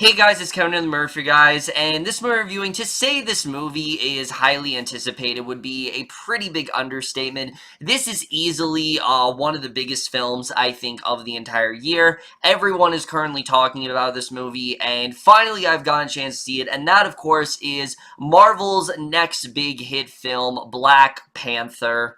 Hey guys, it's Kevin and the Murphy guys, and this movie reviewing, to say this movie is highly anticipated would be a pretty big understatement. This is easily one of the biggest films, I think, of the entire year. Everyone is currently talking about this movie, and finally I've gotten a chance to see it, and that, of course, is Marvel's next big hit film, Black Panther.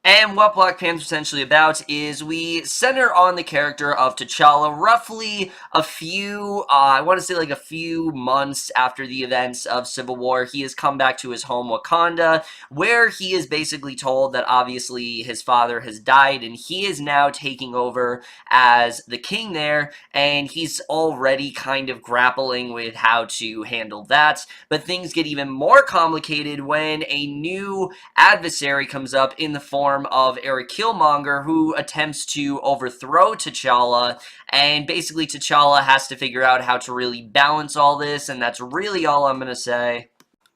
And what Black Panther is essentially about is we center on the character of T'Challa roughly a few, I want to say like a few months after the events of Civil War. He has come back to his home Wakanda, where he is basically told that obviously his father has died and he is now taking over as the king there, and he's already kind of grappling with how to handle that. But things get even more complicated when a new adversary comes up in the form of Eric Killmonger, who attempts to overthrow T'Challa, and basically T'Challa has to figure out how to really balance all this, and that's really all I'm gonna say.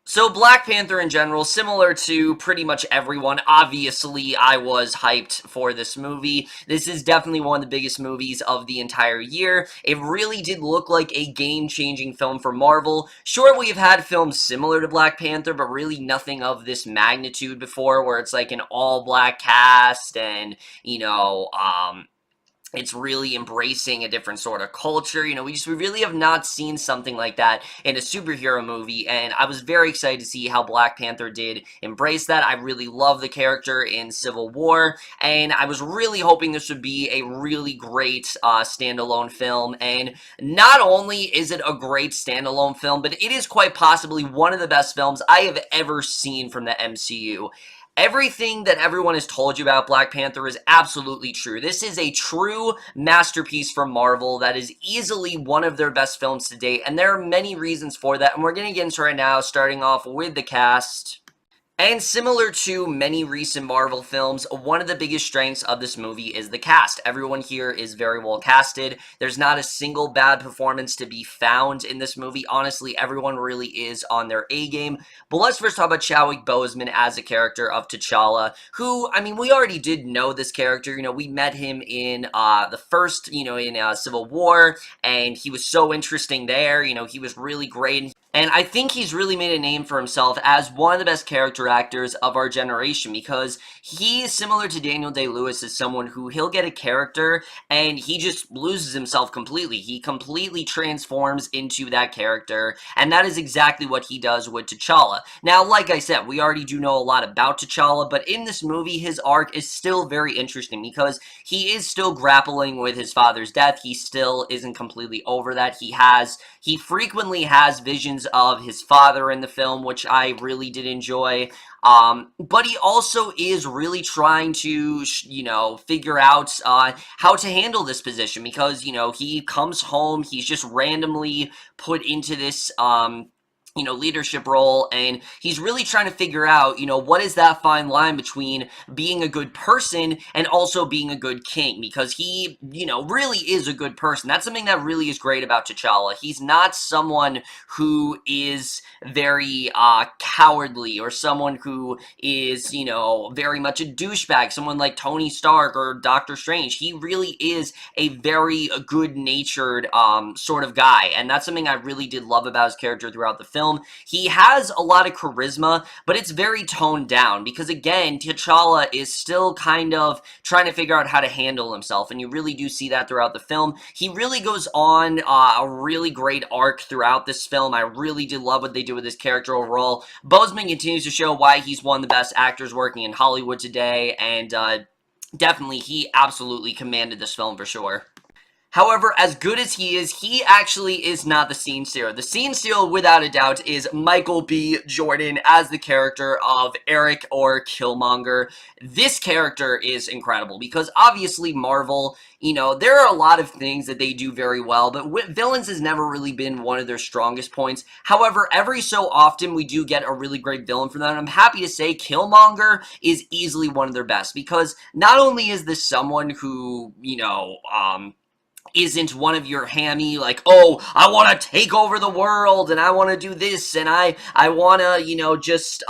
So Black Panther in general, similar to pretty much everyone, obviously I was hyped for this movie. This is definitely one of the biggest movies of the entire year. It really did look like a game-changing film for Marvel. Sure, we've had films similar to Black Panther, but really nothing of this magnitude before, where it's like an all-black cast and, it's really embracing a different sort of culture. We really have not seen something like that in a superhero movie, and I was very excited to see how Black Panther did embrace that. I really love the character in Civil War, and I was really hoping this would be a really great standalone film. And not only is it a great standalone film, but it is quite possibly one of the best films I have ever seen from the MCU. Everything that everyone has told you about Black Panther is absolutely true. This is a true masterpiece from Marvel that is easily one of their best films to date, and there are many reasons for that, and we're going to get into right now, starting off with the cast. And similar to many recent Marvel films, one of the biggest strengths of this movie is the cast. Everyone here is very well casted. There's not a single bad performance to be found in this movie. Honestly, everyone really is on their A-game. But let's first talk about Chadwick Boseman as a character of T'Challa, who, we already did know this character. We met him in the first, in Civil War, and he was so interesting there. He was really great. And I think he's really made a name for himself as one of the best character actors of our generation, because he is similar to Daniel Day-Lewis as someone who he'll get a character and he just loses himself completely. He completely transforms into that character, and that is exactly what he does with T'Challa. Now, like I said, we already do know a lot about T'Challa, but in this movie, his arc is still very interesting because he is still grappling with his father's death. He still isn't completely over that. He frequently has visions of his father in the film, which I really did enjoy. But he also is really trying to, figure out how to handle this position, because, he comes home, he's just randomly put into this, leadership role, and he's really trying to figure out, what is that fine line between being a good person and also being a good king, because he, really is a good person. That's something that really is great about T'Challa. He's not someone who is very, cowardly, or someone who is, very much a douchebag, someone like Tony Stark or Doctor Strange. He really is a very good-natured, sort of guy, and that's something I really did love about his character throughout the film. He has a lot of charisma, but it's very toned down because, again, T'Challa is still kind of trying to figure out how to handle himself, and you really do see that throughout the film. He really goes on a really great arc throughout this film. I really did love what they did with his character overall. Boseman continues to show why he's one of the best actors working in Hollywood today, and definitely he absolutely commanded this film for sure. However, as good as he actually is not the scene stealer. The scene stealer, without a doubt, is Michael B. Jordan as the character of Eric or Killmonger. This character is incredible because obviously Marvel, there are a lot of things that they do very well, but villains has never really been one of their strongest points. However, every so often we do get a really great villain from them. I'm happy to say Killmonger is easily one of their best, because not only is this someone who, isn't one of your hammy, like, oh, I want to take over the world and I want to do this and I want to, just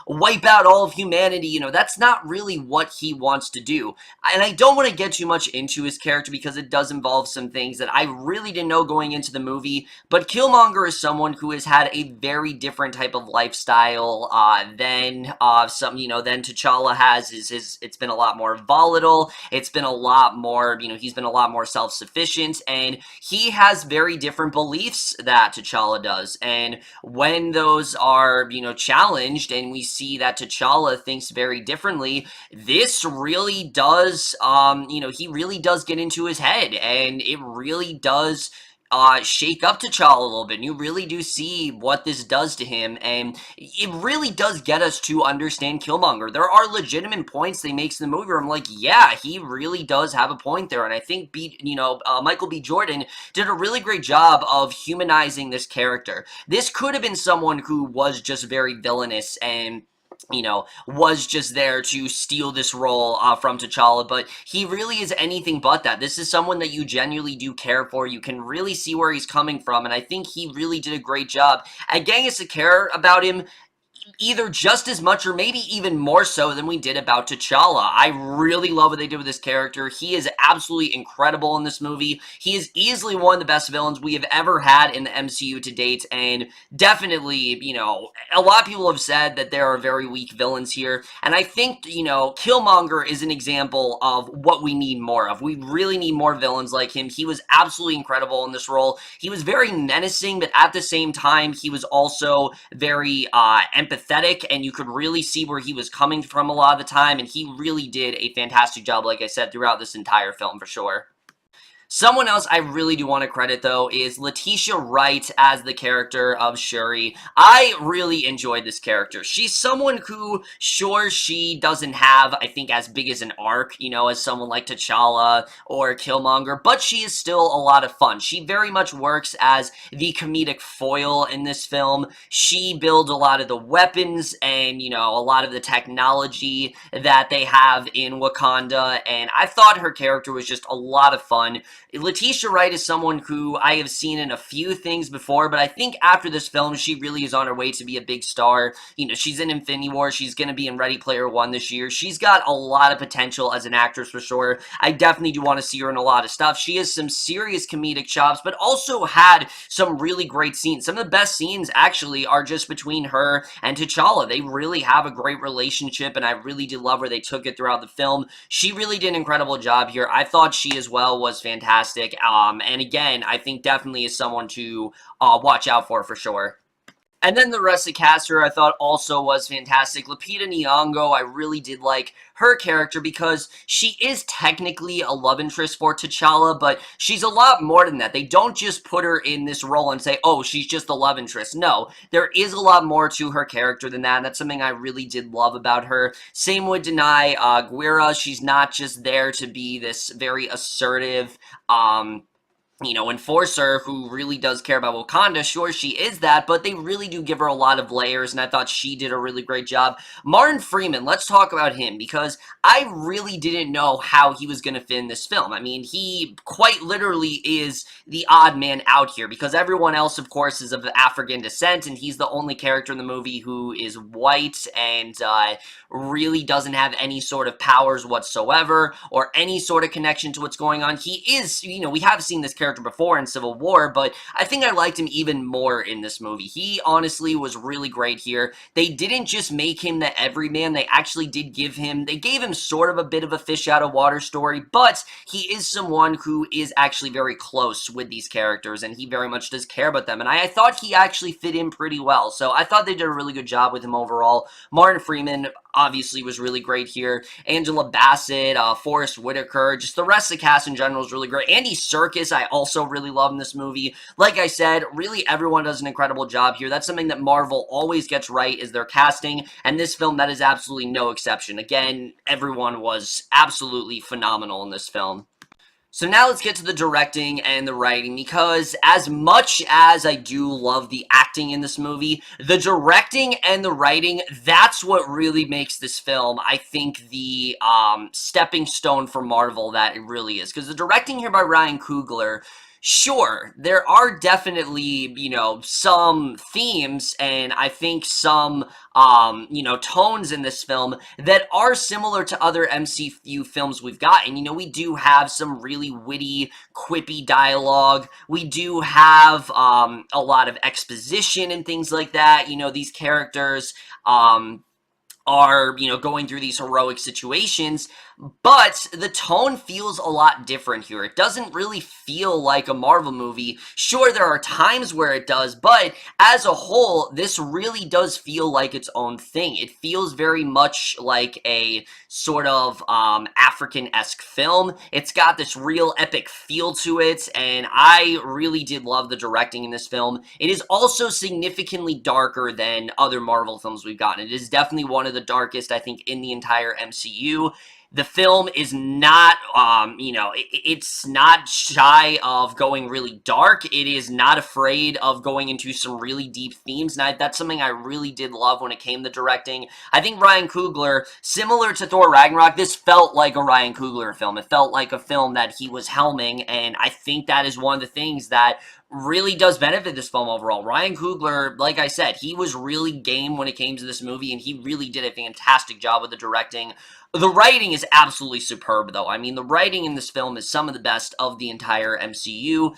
wipe out all of humanity. That's not really what he wants to do. And I don't want to get too much into his character because it does involve some things that I really didn't know going into the movie. But Killmonger is someone who has had a very different type of lifestyle than than T'Challa has. It's been a lot more volatile. It's been a lot more, he's been a lot more self-sufficient, and he has very different beliefs that T'Challa does. And when those are, challenged, and we see that T'Challa thinks very differently, this really does, he really does get into his head, and it really does shake up T'Challa a little bit. And you really do see what this does to him, and it really does get us to understand Killmonger. There are legitimate points they makes in the movie where I'm like, yeah, he really does have a point there, and I think Michael B. Jordan did a really great job of humanizing this character. This could have been someone who was just very villainous and was just there to steal this role from T'Challa, but he really is anything but that. This is someone that you genuinely do care for. You can really see where he's coming from, and I think he really did a great job at getting us to care about him either just as much or maybe even more so than we did about T'Challa. I really love what they did with this character. He is absolutely incredible in this movie. He is easily one of the best villains we have ever had in the MCU to date, and definitely, a lot of people have said that there are very weak villains here, and I think, Killmonger is an example of what we need more of. We really need more villains like him. He was absolutely incredible in this role. He was very menacing, but at the same time, he was also very empathetic, and you could really see where he was coming from a lot of the time, and he really did a fantastic job, like I said, throughout this entire film for sure. Someone else I really do want to credit, though, is Leticia Wright as the character of Shuri. I really enjoyed this character. She's someone who, sure, she doesn't have, I think, as big as an arc, as someone like T'Challa or Killmonger, but she is still a lot of fun. She very much works as the comedic foil in this film. She builds a lot of the weapons and, a lot of the technology that they have in Wakanda, and I thought her character was just a lot of fun. Leticia Wright is someone who I have seen in a few things before, but I think after this film, she really is on her way to be a big star. She's in Infinity War. She's going to be in Ready Player One this year. She's got a lot of potential as an actress for sure. I definitely do want to see her in a lot of stuff. She has some serious comedic chops, but also had some really great scenes. Some of the best scenes, actually, are just between her and T'Challa. They really have a great relationship, and I really did love where they took it throughout the film. She really did an incredible job here. I thought she, as well, was fantastic. And again, I think definitely is someone to watch out for sure. And then the rest of the cast here I thought also was fantastic. Lupita Nyong'o, I really did like her character because she is technically a love interest for T'Challa, but she's a lot more than that. They don't just put her in this role and say, oh, she's just a love interest. No, there is a lot more to her character than that, and that's something I really did love about her. Same with Danai, Gurira. She's not just there to be this very assertive, enforcer who really does care about Wakanda. Sure, she is that, but they really do give her a lot of layers, and I thought she did a really great job. Martin Freeman, let's talk about him, because I really didn't know how he was going to fit in this film. I mean, he quite literally is the odd man out here, because everyone else, of course, is of African descent, and he's the only character in the movie who is white and really doesn't have any sort of powers whatsoever, or any sort of connection to what's going on. He is, we have seen this character before in Civil War, but I think I liked him even more in this movie. He honestly was really great here. They didn't just make him the everyman, they actually did gave him sort of a bit of a fish out of water story, but he is someone who is actually very close with these characters, and he very much does care about them, and I thought he actually fit in pretty well, so I thought they did a really good job with him overall. Martin Freeman obviously was really great here. Angela Bassett, Forrest Whitaker, just the rest of the cast in general is really great. Andy Serkis, I also really love in this movie. Like I said, really everyone does an incredible job here. That's something that Marvel always gets right, is their casting, and this film, that is absolutely no exception. Again, everyone was absolutely phenomenal in this film. So now let's get to the directing and the writing, because as much as I do love the acting in this movie, the directing and the writing, that's what really makes this film, I think, the stepping stone for Marvel that it really is. Because the directing here by Ryan Coogler, sure, there are definitely, some themes and I think some, tones in this film that are similar to other MCU films we've gotten. We do have some really witty, quippy dialogue. We do have, a lot of exposition and things like that. These characters, are, going through these heroic situations, but the tone feels a lot different here. It doesn't really feel like a Marvel movie. Sure, there are times where it does, but as a whole, this really does feel like its own thing. It feels very much like a sort of African-esque film. It's got this real epic feel to it, and I really did love the directing in this film. It is also significantly darker than other Marvel films we've gotten. It is definitely one of the darkest, I think, in the entire MCU. The film is not, it's not shy of going really dark. It is not afraid of going into some really deep themes, and that's something I really did love when it came to directing. I think Ryan Coogler, similar to Thor Ragnarok, this felt like a Ryan Coogler film. It felt like a film that he was helming, and I think that is one of the things that really does benefit this film overall. Ryan Coogler, like I said, he was really game when it came to this movie, and he really did a fantastic job with the directing. The writing is absolutely superb, though. I mean, the writing in this film is some of the best of the entire MCU.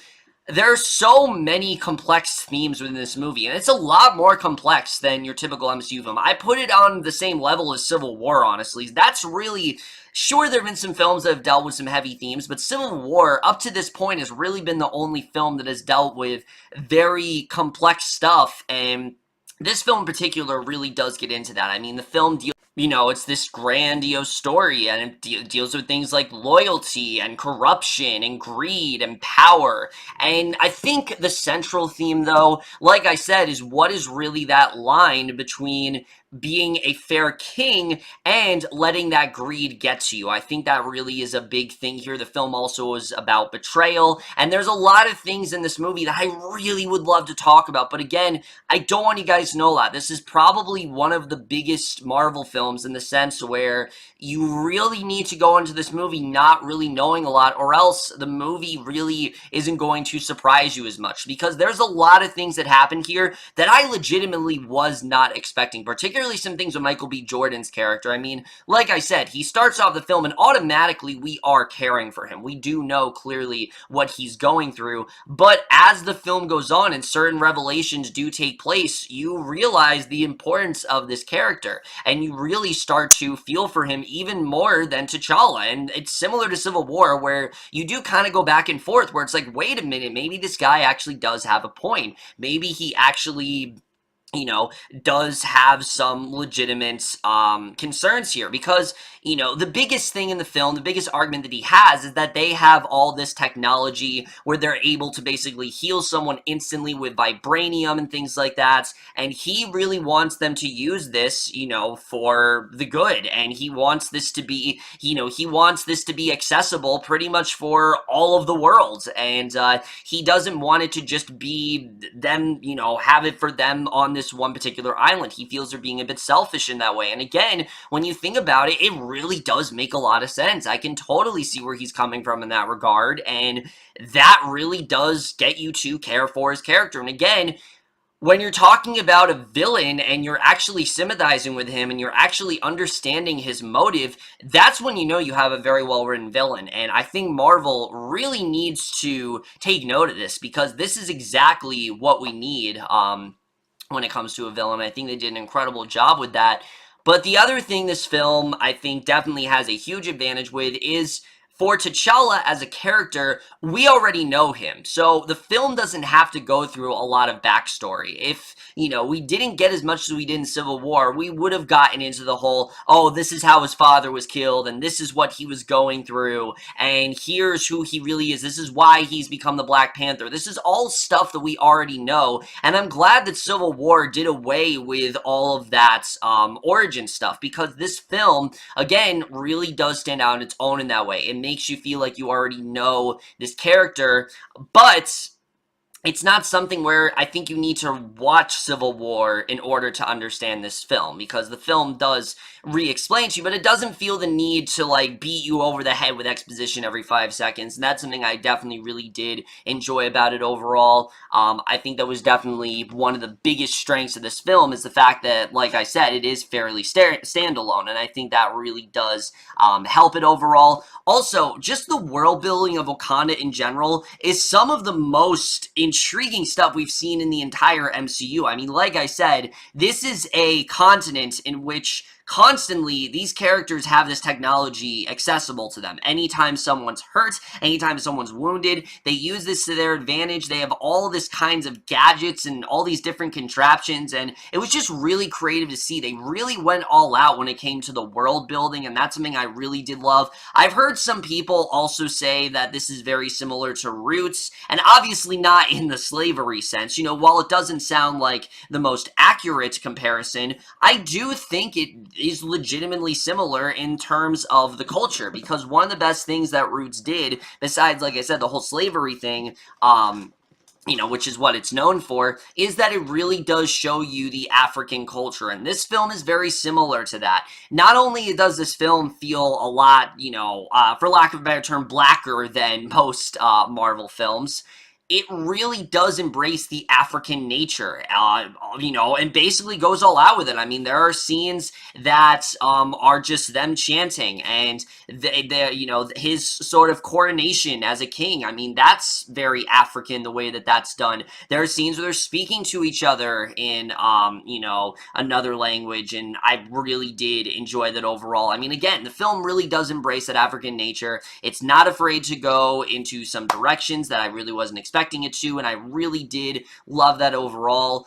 There are so many complex themes within this movie, and it's a lot more complex than your typical MCU film. I put it on the same level as Civil War, honestly. That's really... Sure, there have been some films that have dealt with some heavy themes, but Civil War, up to this point, has really been the only film that has dealt with very complex stuff, and this film in particular really does get into that. I mean, the film deals... it's this grandiose story, and it deals with things like loyalty and corruption and greed and power. And I think the central theme, though, like I said, is what is really that line between being a fair king and letting that greed get to you. I think that really is a big thing here. The film also is about betrayal, and there's a lot of things in this movie that I really would love to talk about, but again, I don't want you guys to know that. This is probably one of the biggest Marvel films in the sense where you really need to go into this movie not really knowing a lot, or else the movie really isn't going to surprise you as much, because there's a lot of things that happen here that I legitimately was not expecting, particularly some things with Michael B. Jordan's character. I mean, like I said, he starts off the film and automatically we are caring for him. We do know clearly what he's going through, but as the film goes on and certain revelations do take place, you realize the importance of this character, and you really start to feel for him even more than T'Challa. And it's similar to Civil War, where you do kind of go back and forth, where it's like, wait a minute, maybe this guy actually does have a point. Maybe he actually does have some legitimate concerns here, because, the biggest thing in the film, the biggest argument that he has is that they have all this technology where they're able to basically heal someone instantly with vibranium and things like that, and he really wants them to use this, for the good, and he wants this to be, he wants this to be accessible pretty much for all of the world, and he doesn't want it to just be them, have it for them on this one particular island. He feels they're being a bit selfish in that way. And again, when you think about it, it really does make a lot of sense. I can totally see where he's coming from in that regard, and that really does get you to care for his character. And again, when you're talking about a villain and you're actually sympathizing with him and you're actually understanding his motive, that's when you know you have a very well-written villain. And I think Marvel really needs to take note of this, because this is exactly what we need, when it comes to a villain. I think they did an incredible job with that. But the other thing this film, I think, definitely has a huge advantage with is, for T'Challa as a character, we already know him. So the film doesn't have to go through a lot of backstory. If, we didn't get as much as we did in Civil War, we would have gotten into the whole, oh, this is how his father was killed, and this is what he was going through, and here's who he really is. This is why he's become the Black Panther. This is all stuff that we already know, and I'm glad that Civil War did away with all of that origin stuff, because this film, again, really does stand out on its own in that way. It makes you feel like you already know this character, but it's not something where I think you need to watch Civil War in order to understand this film, because the film does re-explain to you, but it doesn't feel the need to, like, beat you over the head with exposition every 5 seconds, and that's something I definitely really did enjoy about it overall. I think that was definitely one of the biggest strengths of this film, is the fact that, like I said, it is fairly standalone, and I think that really does help it overall. Also, just the world building of Wakanda in general is some of the most intriguing stuff we've seen in the entire MCU. I mean, like I said, this is a continent in which constantly these characters have this technology accessible to them. Anytime someone's hurt, anytime someone's wounded, they use this to their advantage. They have all this kinds of gadgets and all these different contraptions, and it was just really creative to see. They really went all out when it came to the world building, and that's something I really did love. I've heard some people also say that this is very similar to Roots, and obviously not in the slavery sense. You know, while it doesn't sound like the most accurate comparison, I do think it is legitimately similar in terms of the culture, because one of the best things that Roots did, besides, like I said, the whole slavery thing, you know, which is what it's known for, is that it really does show you the African culture, and this film is very similar to that. Not only does this film feel a lot, you know, for lack of a better term, blacker than most Marvel films, it really does embrace the African nature, you know, and basically goes all out with it. I mean, there are scenes that are just them chanting, and you know, his sort of coronation as a king. I mean, that's very African, the way that that's done. There are scenes where they're speaking to each other in, you know, another language, and I really did enjoy that overall. I mean, again, the film really does embrace that African nature. It's not afraid to go into some directions that I really wasn't expecting it to, and I really did love that overall.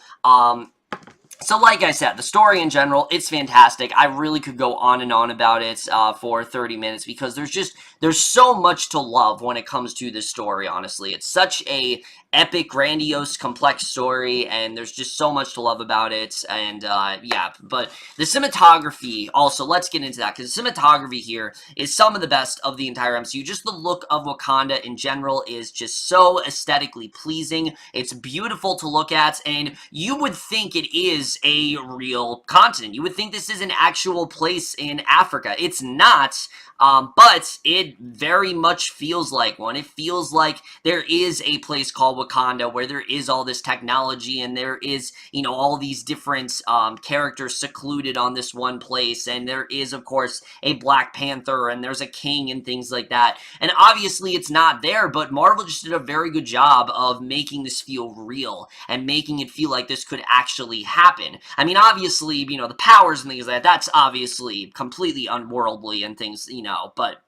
So like I said, the story in general, it's fantastic. I really could go on and on about it for 30 minutes, because there's so much to love when it comes to this story, honestly. It's such a epic, grandiose, complex story, and there's just so much to love about it, and yeah, but the cinematography, also, let's get into that, because the cinematography here is some of the best of the entire MCU. Just the look of Wakanda in general is just so aesthetically pleasing. It's beautiful to look at, and you would think it is a real continent. You would think this is an actual place in Africa. It's not, but it very much feels like one. It feels like there is a place called Wakanda where there is all this technology, and there is, you know, all these different characters secluded on this one place, and there is, of course, a Black Panther, and there's a king and things like that. And obviously it's not there, but Marvel just did a very good job of making this feel real and making it feel like this could actually happen. I mean, obviously, you know, the powers and things like that, that's obviously completely unworldly and things, you know, but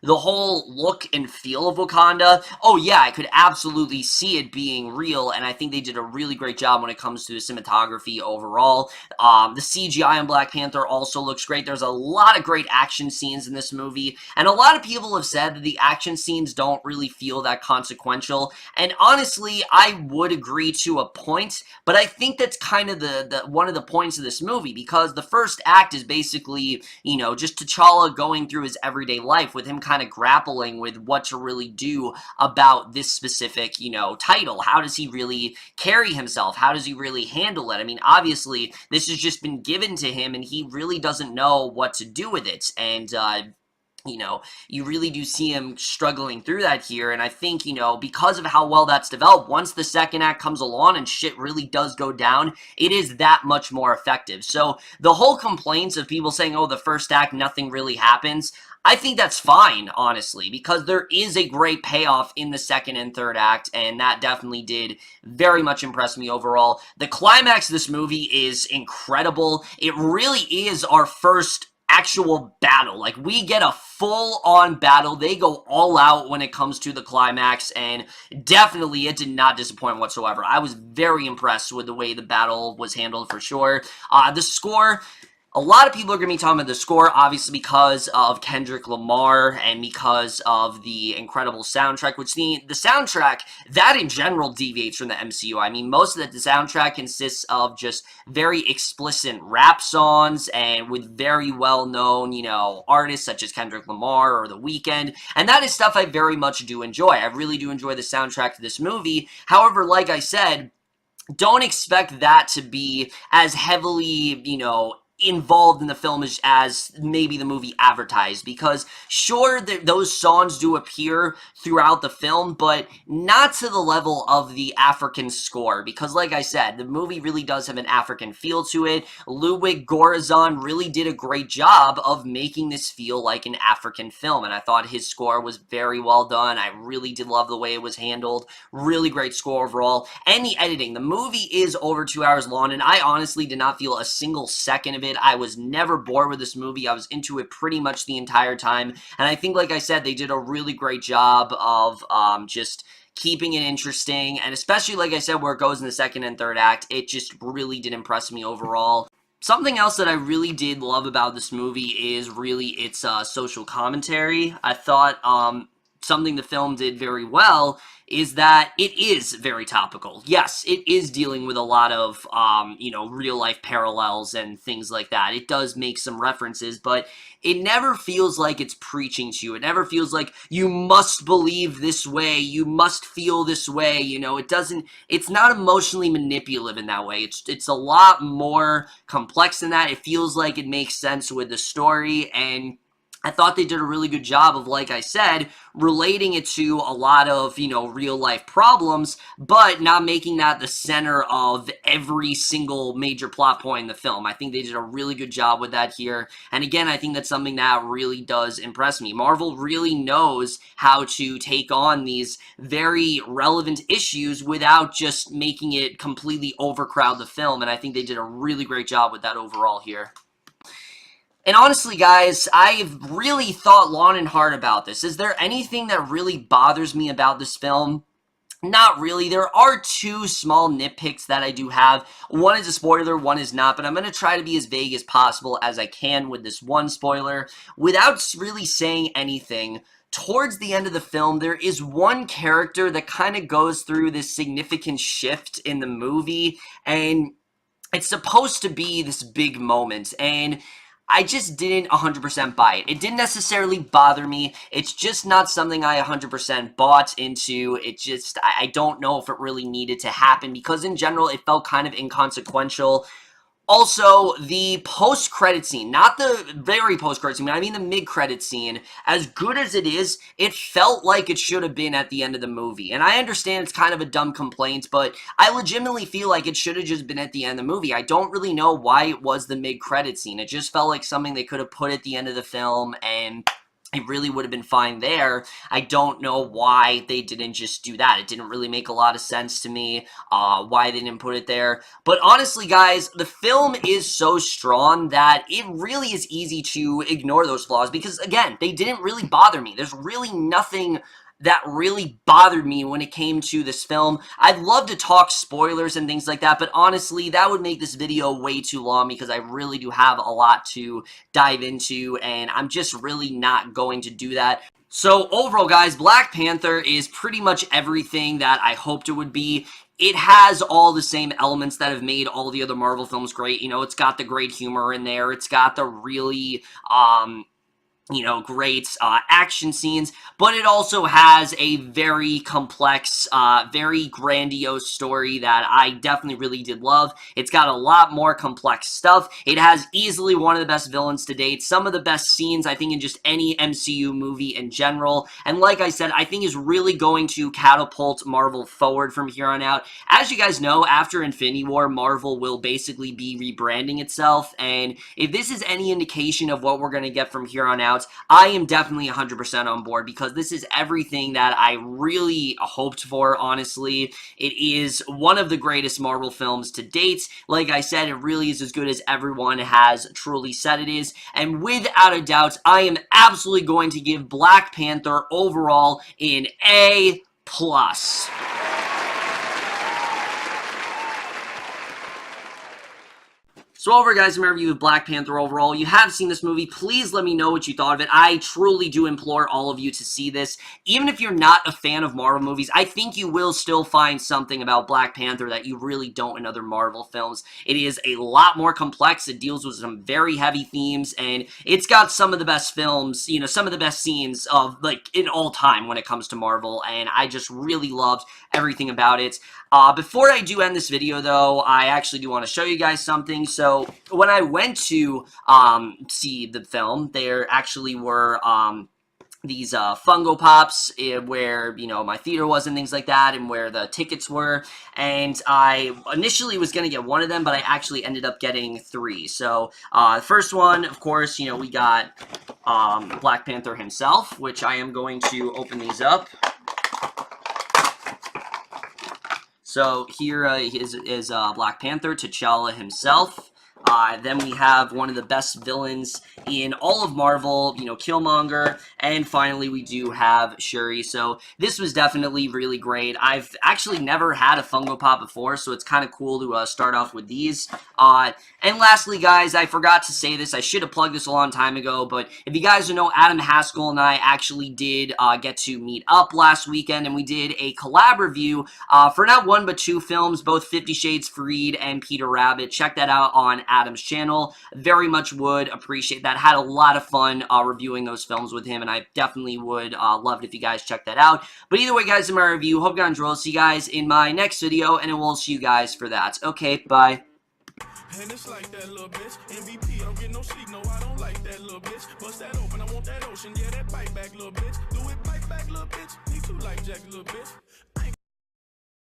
the whole look and feel of Wakanda, oh yeah, I could absolutely see it being real, and I think they did a really great job when it comes to the cinematography overall. The CGI on Black Panther also looks great. There's a lot of great action scenes in this movie, and a lot of people have said that the action scenes don't really feel that consequential, and honestly, I would agree to a point, but I think that's kind of the one of the points of this movie, because the first act is basically, you know, just T'Challa going through his everyday life, with him kind of grappling with what to really do about this specific, you know, title. How does he really carry himself? How does he really handle it? I mean, obviously, this has just been given to him, and he really doesn't know what to do with it, and, you know, you really do see him struggling through that here, and I think, you know, because of how well that's developed, once the second act comes along and shit really does go down, it is that much more effective. So, the whole complaints of people saying, oh, the first act, nothing really happens, I think that's fine, honestly, because there is a great payoff in the second and third act, and that definitely did very much impress me overall. The climax of this movie is incredible. It really is our first actual battle. Like, we get a full-on battle. They go all out when it comes to the climax, and definitely it did not disappoint whatsoever. I was very impressed with the way the battle was handled, for sure. The score, A lot of people are going to be talking about the score, obviously because of Kendrick Lamar and because of the incredible soundtrack, which the soundtrack, that in general deviates from the MCU. I mean, most of the soundtrack consists of just very explicit rap songs and with very well-known, you know, artists such as Kendrick Lamar or The Weeknd, and that is stuff I very much do enjoy. I really do enjoy the soundtrack to this movie. However, like I said, don't expect that to be as heavily, you know, involved in the film as maybe the movie advertised, because sure, those songs do appear throughout the film, but not to the level of the African score, because like I said, the movie really does have an African feel to it. Ludwig Göransson really did a great job of making this feel like an African film, and I thought his score was very well done. I really did love the way it was handled. Really great score overall. And the editing. The movie is over 2 hours long, and I honestly did not feel a single second of it. I was never bored with this movie. I was into it pretty much the entire time, and I think, like I said, they did a really great job of just keeping it interesting, and especially, like I said, where it goes in the second and third act, it just really did impress me overall. Something else that I really did love about this movie is really its social commentary. I thought something the film did very well is that it is very topical. Yes, it is dealing with a lot of, you know, real-life parallels and things like that. It does make some references, but it never feels like it's preaching to you. It never feels like you must believe this way, you must feel this way, you know. It's not emotionally manipulative in that way. It's a lot more complex than that. It feels like it makes sense with the story, and I thought they did a really good job of, like I said, relating it to a lot of, you know, real-life problems, but not making that the center of every single major plot point in the film. I think they did a really good job with that here, and again, I think that's something that really does impress me. Marvel really knows how to take on these very relevant issues without just making it completely overcrowd the film, and I think they did a really great job with that overall here. And honestly, guys, I've really thought long and hard about this. Is there anything that really bothers me about this film? Not really. There are two small nitpicks that I do have. One is a spoiler, one is not, but I'm going to try to be as vague as possible as I can with this one spoiler. Without really saying anything, towards the end of the film, there is one character that kind of goes through this significant shift in the movie, and it's supposed to be this big moment, and I just didn't 100% buy it. It didn't necessarily bother me. It's just not something I 100% bought into. It just, I don't know if it really needed to happen, because in general, it felt kind of inconsequential. Also, the post-credit scene, not the very post-credit scene, I mean the mid-credit scene, as good as it is, it felt like it should have been at the end of the movie. And I understand it's kind of a dumb complaint, but I legitimately feel like it should have just been at the end of the movie. I don't really know why it was the mid-credit scene. It just felt like something they could have put at the end of the film, and it really would have been fine there. I don't know why they didn't just do that. It didn't really make a lot of sense to me why they didn't put it there. But honestly, guys, the film is so strong that it really is easy to ignore those flaws, because, again, they didn't really bother me. There's really nothing that really bothered me when it came to this film. I'd love to talk spoilers and things like that, but honestly, that would make this video way too long, because I really do have a lot to dive into, and I'm just really not going to do that. So overall, guys, Black Panther is pretty much everything that I hoped it would be. It has all the same elements that have made all the other Marvel films great. You know, it's got the great humor in there. It's got the really, you know, great action scenes, but it also has a very complex, very grandiose story that I definitely really did love. It's got a lot more complex stuff. It has easily one of the best villains to date, some of the best scenes, I think, in just any MCU movie in general, and like I said, I think is really going to catapult Marvel forward from here on out. As you guys know, after Infinity War, Marvel will basically be rebranding itself, and if this is any indication of what we're going to get from here on out, I am definitely 100% on board, because this is everything that I really hoped for, honestly. It is one of the greatest Marvel films to date. Like I said, it really is as good as everyone has truly said it is, and without a doubt, I am absolutely going to give Black Panther overall an A+. So over, guys, my review of Black Panther overall. You have seen this movie. Please let me know what you thought of it. I truly do implore all of you to see this. Even if you're not a fan of Marvel movies, I think you will still find something about Black Panther that you really don't in other Marvel films. It is a lot more complex. It deals with some very heavy themes, and it's got some of the best films, you know, some of the best scenes of, like, in all time when it comes to Marvel, and I just really loved everything about it. Before I do end this video, though, I actually do want to show you guys something. So when I went to see the film, there actually were these Funko Pops where, you know, my theater was and things like that, and where the tickets were, and I initially was going to get one of them, but I actually ended up getting 3. So the first one, of course, you know, we got Black Panther himself, which I am going to open these up. So here is Black Panther, T'Challa himself. Then we have one of the best villains in all of Marvel, you know, Killmonger. And finally, we do have Shuri. So this was definitely really great. I've actually never had a Funko Pop before, so it's kind of cool to start off with these. And lastly, guys, I forgot to say this. I should have plugged this a long time ago, but if you guys don't know, Adam Haskell and I actually did get to meet up last weekend, and we did a collab review for not one but 2 films, both 50 Shades Freed and Peter Rabbit. Check that out on Adam's channel. Very much would appreciate that. Had a lot of fun reviewing those films with him, and I definitely would love it if you guys check that out. But either way, guys, in my review, hope you guys enjoyed. See you guys in my next video, and I will see you guys for that. Okay, bye. And it's like that little bitch. MVP, I don't get no sleep, no, I don't like that little bitch. Bust that open, I want that ocean, yeah, that bite back, little bitch. Do it, bite back, little bitch. Need to like Jack, little bitch.